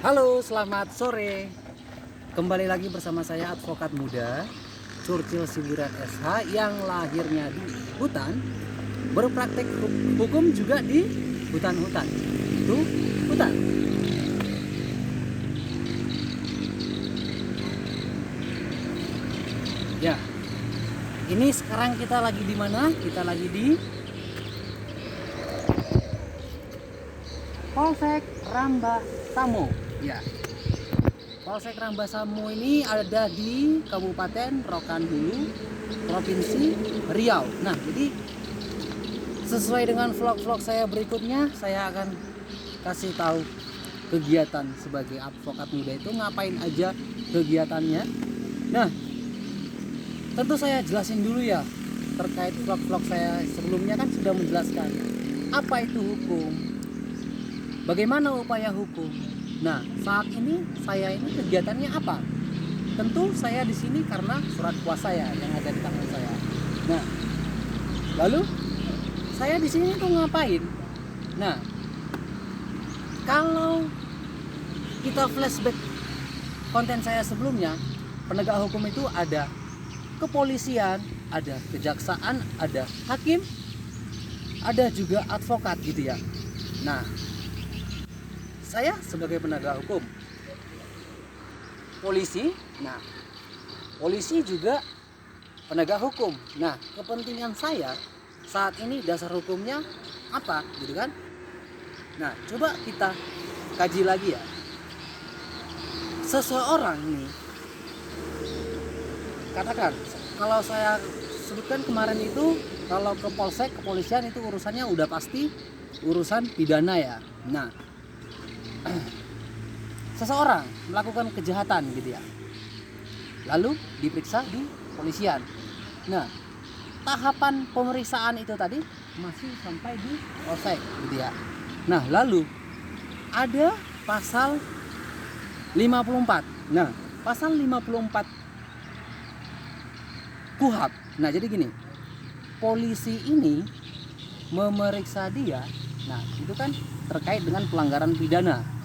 Halo, selamat sore. Kembali lagi bersama saya advokat muda Curcil Siburan SH yang lahirnya di hutan, berpraktek hukum juga di hutan-hutan. Itu hutan. Ya. Ini sekarang kita lagi di mana? Kita lagi di Polsek Rambasamo. Ya. Polsek Rambasamo ini ada di Kabupaten Rokan Hulu, Provinsi Riau. Nah, jadi sesuai dengan vlog-vlog saya berikutnya, saya akan kasih tahu kegiatan sebagai advokat muda itu ngapain aja kegiatannya. Nah, tentu saya jelasin dulu ya, terkait vlog-vlog saya sebelumnya kan sudah menjelaskan apa itu hukum, bagaimana upaya hukum. Nah, saat ini saya ini kegiatannya apa? Tentu saya di sini karena surat kuasa ya yang ada di tangan saya. Nah, lalu saya di sini tuh ngapain? Nah, kalau kita flashback konten saya sebelumnya, penegak hukum itu ada kepolisian, ada kejaksaan, ada hakim, ada juga advokat gitu ya. Nah, saya sebagai penegak hukum, polisi, nah polisi juga penegak hukum. Nah, kepentingan saya saat ini dasar hukumnya apa gitu kan. Nah, coba kita kaji lagi ya. Seseorang nih, katakan kalau saya sebutkan kemarin itu, kalau ke polsek, kepolisian itu urusannya udah pasti urusan pidana ya. Nah, seseorang melakukan kejahatan gitu ya, lalu diperiksa di polisian. Nah, tahapan pemeriksaan itu tadi masih sampai di polsek gitu ya. Nah, lalu ada pasal 54. Nah, pasal 54 KUHP. Nah, jadi gini, polisi ini memeriksa dia. Nah, itu kan terkait dengan pelanggaran pidana.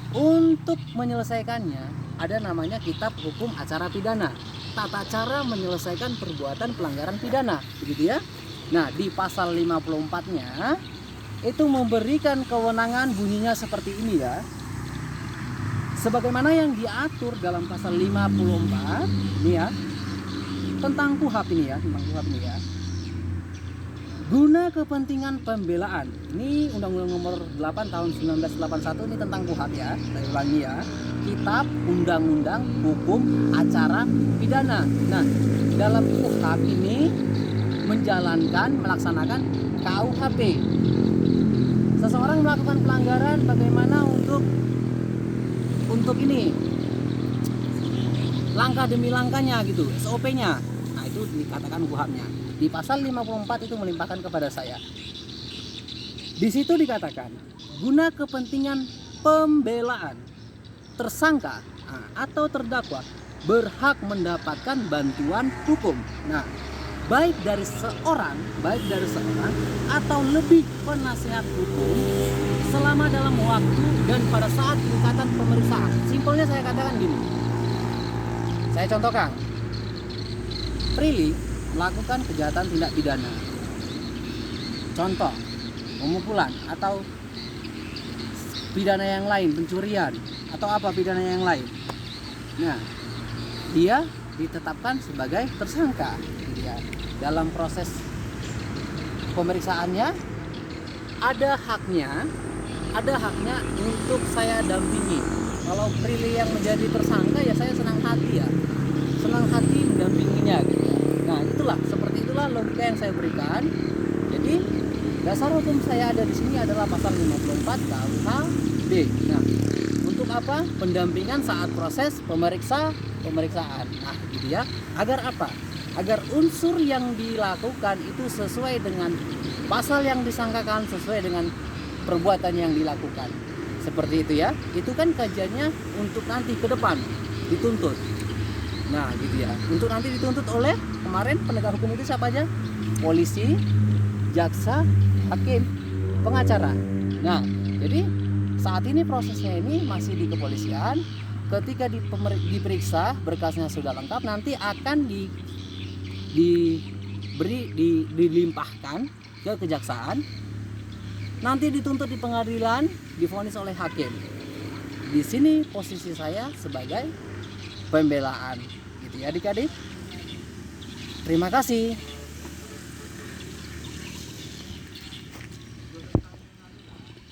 Untuk menyelesaikannya ada namanya Kitab Hukum Acara Pidana, tata cara menyelesaikan perbuatan pelanggaran pidana, begitu ya. Nah, di pasal 54-nya itu memberikan kewenangan, bunyinya seperti ini ya. Sebagaimana yang diatur dalam pasal 54 ini ya, tentang KUHP ini ya, tentang KUHP ini ya. Guna kepentingan pembelaan. Ini Undang-Undang Nomor 8 Tahun 1981 ini tentang KUHP ya. Saya ulangi ya. Kitab Undang-Undang Hukum Acara Pidana. Nah, dalam KUHP ini melaksanakan KUHP. Seseorang melakukan pelanggaran, bagaimana untuk ini langkah demi langkahnya gitu, SOP-nya. Nah, itu dikatakan KUHP-nya. Di pasal 54 itu melimpahkan kepada saya. Di situ dikatakan, guna kepentingan pembelaan, tersangka atau terdakwa berhak mendapatkan bantuan hukum. Nah, baik dari seorang atau lebih penasehat hukum selama dalam waktu dan pada saat tingkatan pemeriksaan. Simpelnya saya katakan gini. Saya contohkan. Prilly melakukan kejahatan tindak pidana, contoh pemukulan atau pidana yang lain, pencurian atau apa pidana yang lain. Nah, dia ditetapkan sebagai tersangka. Ya, dalam proses pemeriksaannya ada haknya untuk saya dampingi. Kalau Prilly yang menjadi tersangka ya saya senang hati mendampinginya gitu. Nah, seperti itulah logika yang saya berikan. Jadi dasar hukum saya ada di sini adalah pasal 54 KUHP. Nah, untuk apa? Pendampingan saat proses pemeriksaan. Nah, gitu ya. Agar apa? Agar unsur yang dilakukan itu sesuai dengan pasal yang disangkakan, sesuai dengan perbuatan yang dilakukan. Seperti itu ya. Itu kan kajiannya untuk nanti ke depan dituntut. Nah, gitu ya. Untuk nanti dituntut oleh kemarin penegak hukum itu siapa aja? Polisi, jaksa, hakim, pengacara. Nah, jadi saat ini prosesnya ini masih di kepolisian. Ketika diperiksa berkasnya sudah lengkap, nanti akan dilimpahkan ke kejaksaan, nanti dituntut di pengadilan, divonis oleh hakim. Di sini posisi saya sebagai pembelaan, gitu ya adik-adik. Terima kasih.